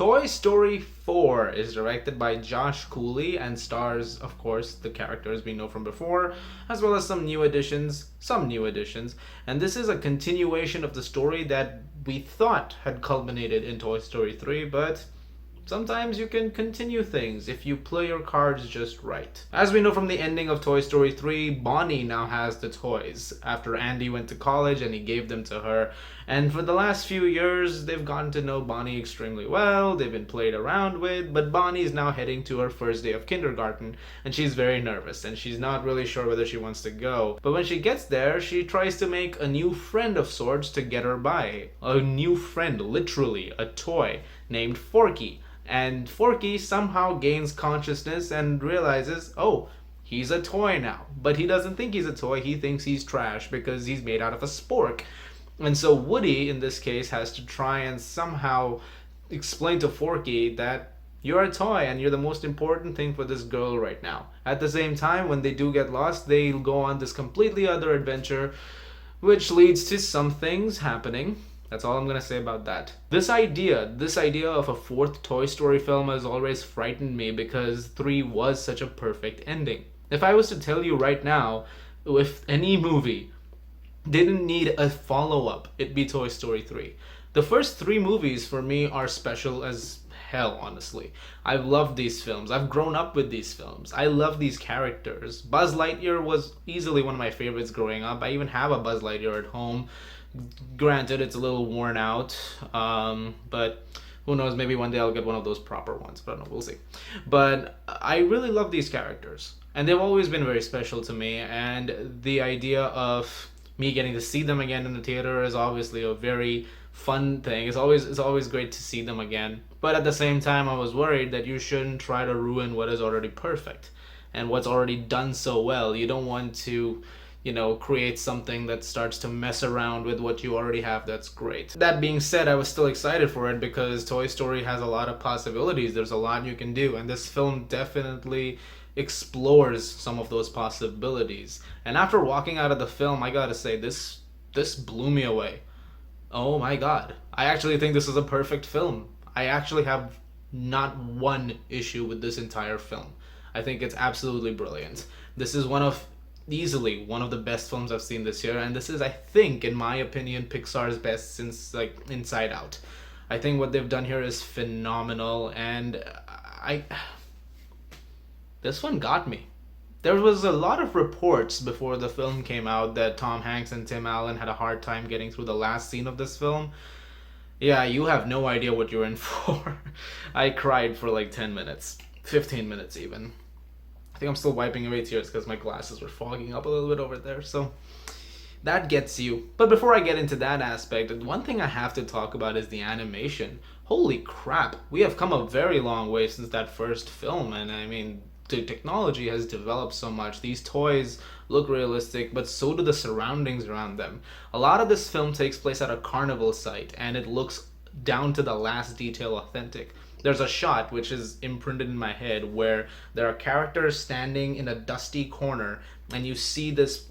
Toy Story 4 is directed by Josh Cooley and stars, of course, the characters we know from before, as well as some new additions, and this is a continuation of the story that we thought had culminated in Toy Story 3, but sometimes you can continue things if you play your cards just right. As we know from the ending of Toy Story 3, Bonnie now has the toys after Andy went to college and he gave them to her. And for the last few years, they've gotten to know Bonnie extremely well, they've been played around with, but Bonnie is now heading to her first day of kindergarten, and she's very nervous, and she's not really sure whether she wants to go. But when she gets there, she tries to make a new friend of sorts to get her by. A new friend, literally, a toy, named Forky. And Forky somehow gains consciousness and realizes, oh, he's a toy now. But he doesn't think he's a toy, he thinks he's trash because he's made out of a spork. And so Woody, in this case, has to try and somehow explain to Forky that you're a toy and you're the most important thing for this girl right now. At the same time, when they do get lost, they go on this completely other adventure, which leads to some things happening. That's all I'm gonna say about that. This idea of a fourth Toy Story film has always frightened me because 3 was such a perfect ending. If I was to tell you right now, if any movie didn't need a follow-up, it'd be Toy Story 3. The first 3 movies for me are special as hell, honestly. I've loved these films. I've grown up with these films. I love these characters. Buzz Lightyear was easily one of my favorites growing up. I even have a Buzz Lightyear at home. Granted, it's a little worn out, but who knows, maybe one day I'll get one of those proper ones. But I don't know, we'll see. But I really love these characters, and they've always been very special to me, and the idea of me getting to see them again in the theater is obviously a very fun thing. It's always great to see them again. But at the same time, I was worried that you shouldn't try to ruin what is already perfect and what's already done so well. You don't want to create something that starts to mess around with what you already have that's great. That being said, I was still excited for it because Toy Story has a lot of possibilities. There's a lot you can do, and this film definitely explores some of those possibilities. And after walking out of the film, I gotta say, this blew me away. Oh my god. I actually think this is a perfect film. I actually have not one issue with this entire film. I think it's absolutely brilliant. This is easily one of the best films I've seen this year, and this is, I think, in my opinion, Pixar's best since Inside Out. I think what they've done here is phenomenal, and this one got me. There was a lot of reports before the film came out that Tom Hanks and Tim Allen had a hard time getting through the last scene of this film. Yeah, you have no idea what you're in for. I cried for like 10 minutes, 15 minutes even. I think I'm still wiping away tears because my glasses were fogging up a little bit over there, so that gets you. But before I get into that aspect, one thing I have to talk about is the animation. Holy crap, we have come a very long way since that first film, and I mean, the technology has developed so much. These toys look realistic, but so do the surroundings around them. A lot of this film takes place at a carnival site, and it looks down to the last detail authentic. There's a shot which is imprinted in my head where there are characters standing in a dusty corner, and you see this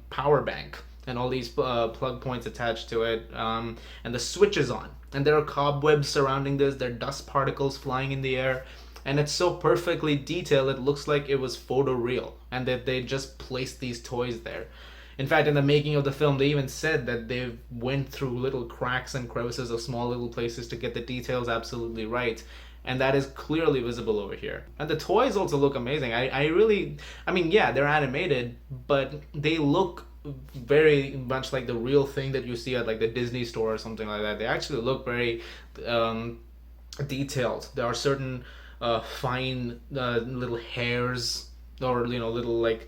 power bank and all these plug points attached to it, and the switch is on, and there are cobwebs surrounding this, there are dust particles flying in the air, and it's so perfectly detailed it looks like it was photoreal, and that they just placed these toys there. In fact, in the making of the film, they even said that they went through little cracks and crevices of small little places to get the details absolutely right. And that is clearly visible over here. And the toys also look amazing. I mean, yeah, they're animated, but they look very much like the real thing that you see at like the Disney store or something like that. They actually look very detailed. There are certain fine little hairs or little like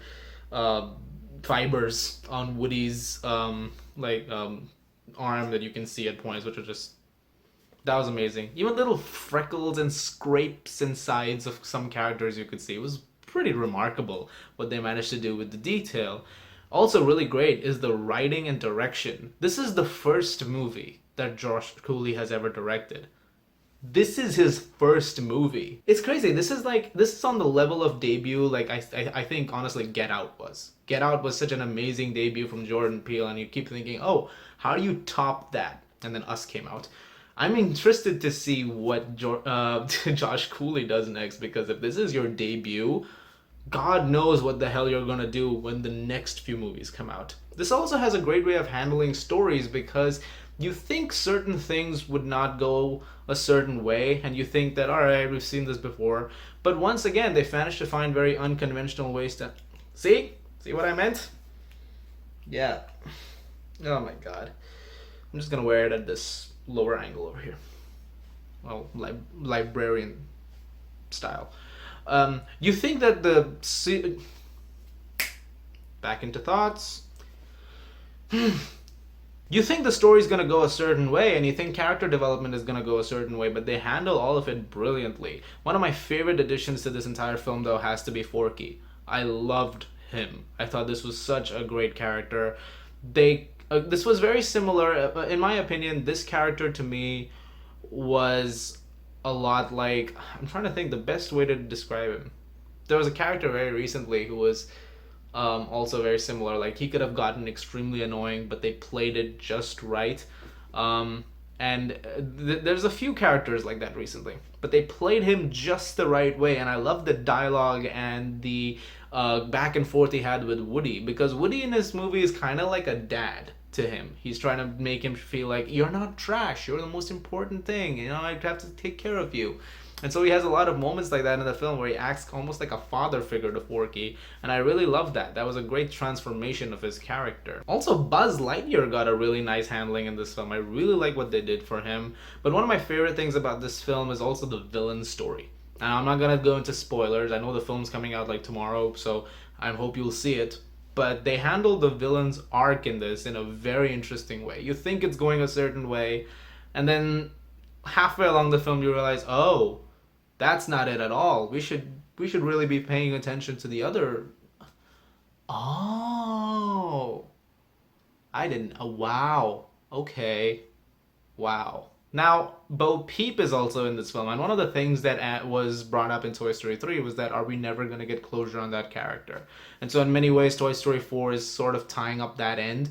fibers on Woody's arm that you can see at points, which are just, that was amazing. Even little freckles and scrapes and sides of some characters you could see. It was pretty remarkable what they managed to do with the detail. Also really great is the writing and direction. This is the first movie that Josh Cooley has ever directed. This is his first movie. It's crazy. This is on the level of debut like I think honestly Get Out was. Get Out was such an amazing debut from Jordan Peele, and you keep thinking, oh, how do you top that? And then Us came out. I'm interested to see what Josh Cooley does next, because if this is your debut, God knows what the hell you're gonna do when the next few movies come out. This also has a great way of handling stories, because you think certain things would not go a certain way, and you think that, alright, we've seen this before. But once again, they managed to find very unconventional ways to. See? See what I meant? Yeah. Oh my god. I'm just gonna wear it at this lower angle over here. Well, librarian style. You think that back into thoughts. You think the story's gonna go a certain way, and you think character development is gonna go a certain way, but they handle all of it brilliantly. One of my favorite additions to this entire film, though, has to be Forky. I loved him. I thought this was such a great character. This was very similar, in my opinion. This character to me was a lot like, I'm trying to think the best way to describe him. There was a character very recently who was also very similar. Like, he could have gotten extremely annoying, but they played it just right. There's a few characters like that recently, but they played him just the right way. And I love the dialogue and the back and forth he had with Woody, because Woody in this movie is kind of like a dad to him. He's trying to make him feel like, you're not trash, you're the most important thing, you know, I have to take care of you. And so he has a lot of moments like that in the film where he acts almost like a father figure to Forky, and I really love that. That was a great transformation of his character. Also, Buzz Lightyear got a really nice handling in this film. I really like what they did for him. But one of my favorite things about this film is also the villain story. And I'm not gonna go into spoilers. I know the film's coming out like tomorrow, so I hope you'll see it. But they handle the villain's arc in this in a very interesting way. You think it's going a certain way, and then halfway along the film you realize, oh, that's not it at all. We should really be paying attention to the other. Oh, I didn't. Oh, wow. Okay. Wow. Now, Bo Peep is also in this film, and one of the things that was brought up in Toy Story 3 was that, are we never going to get closure on that character? And so in many ways, Toy Story 4 is sort of tying up that end.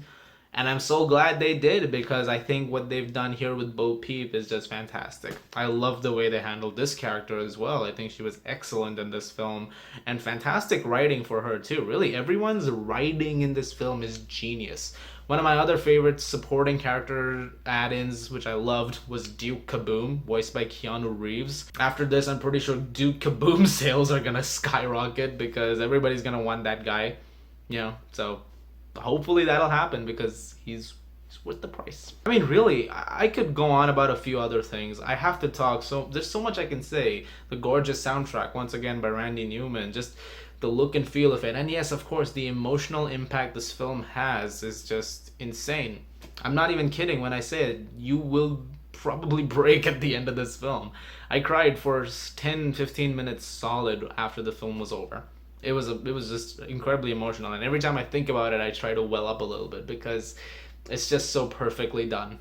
And I'm so glad they did, because I think what they've done here with Bo Peep is just fantastic. I love the way they handled this character as well. I think she was excellent in this film, and fantastic writing for her too. Really, everyone's writing in this film is genius. One of my other favorite supporting character add-ins, which I loved, was Duke Kaboom, voiced by Keanu Reeves. After this, I'm pretty sure Duke Kaboom's sales are gonna skyrocket, because everybody's gonna want that guy. You know, so hopefully that'll happen, because he's worth the price. I mean, really, I could go on about a few other things. I have to talk, so there's so much I can say. The gorgeous soundtrack, once again by Randy Newman, just the look and feel of it. And yes, of course, the emotional impact this film has is just insane. I'm not even kidding when I say it. You will probably break at the end of this film. I cried for 10-15 minutes solid after the film was over. It was just incredibly emotional, and every time I think about it, I try to well up a little bit, because it's just so perfectly done.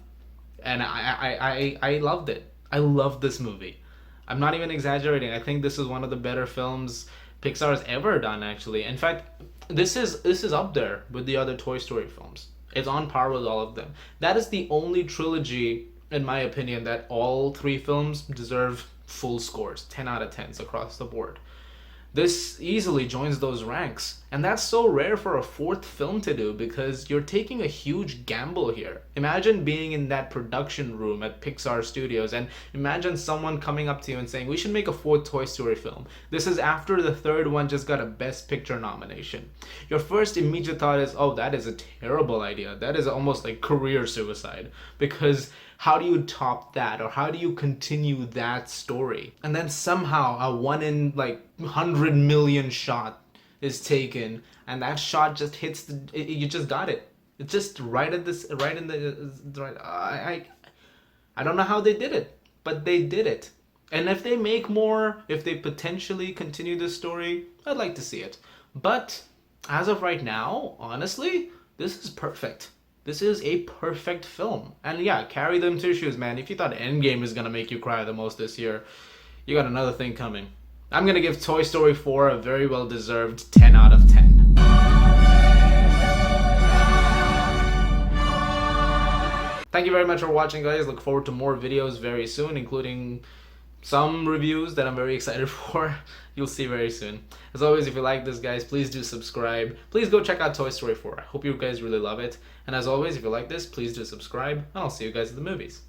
And I loved it. I loved this movie. I'm not even exaggerating. I think this is one of the better films Pixar has ever done, actually. In fact, this is up there with the other Toy Story films. It's on par with all of them. That is the only trilogy, in my opinion, that all three films deserve full scores, 10 out of 10s across the board. This easily joins those ranks, and that's so rare for a fourth film to do, because you're taking a huge gamble here. Imagine being in that production room at Pixar Studios, and imagine someone coming up to you and saying, we should make a fourth Toy Story film. This is after the third one just got a Best Picture nomination. Your first immediate thought is, oh, that is a terrible idea. That is almost like career suicide, because how do you top that, or how do you continue that story? And then somehow a 1 in like 100 million shot is taken, and that shot just hits you just got it. It's just right in the right. I don't know how they did it, but they did it. And if they make more, if they potentially continue this story, I'd like to see it. But as of right now, honestly, this is perfect. This is a perfect film. And yeah, carry them tissues, man. If you thought Endgame is gonna make you cry the most this year, you got another thing coming. I'm gonna give Toy Story 4 a very well-deserved 10 out of 10. Thank you very much for watching, guys. Look forward to more videos very soon, including some reviews that I'm very excited for. You'll see very soon. As always, if you like this, guys, please do subscribe. Please go check out Toy Story 4. I hope you guys really love it. And as always, if you like this, please do subscribe, and I'll see you guys at the movies.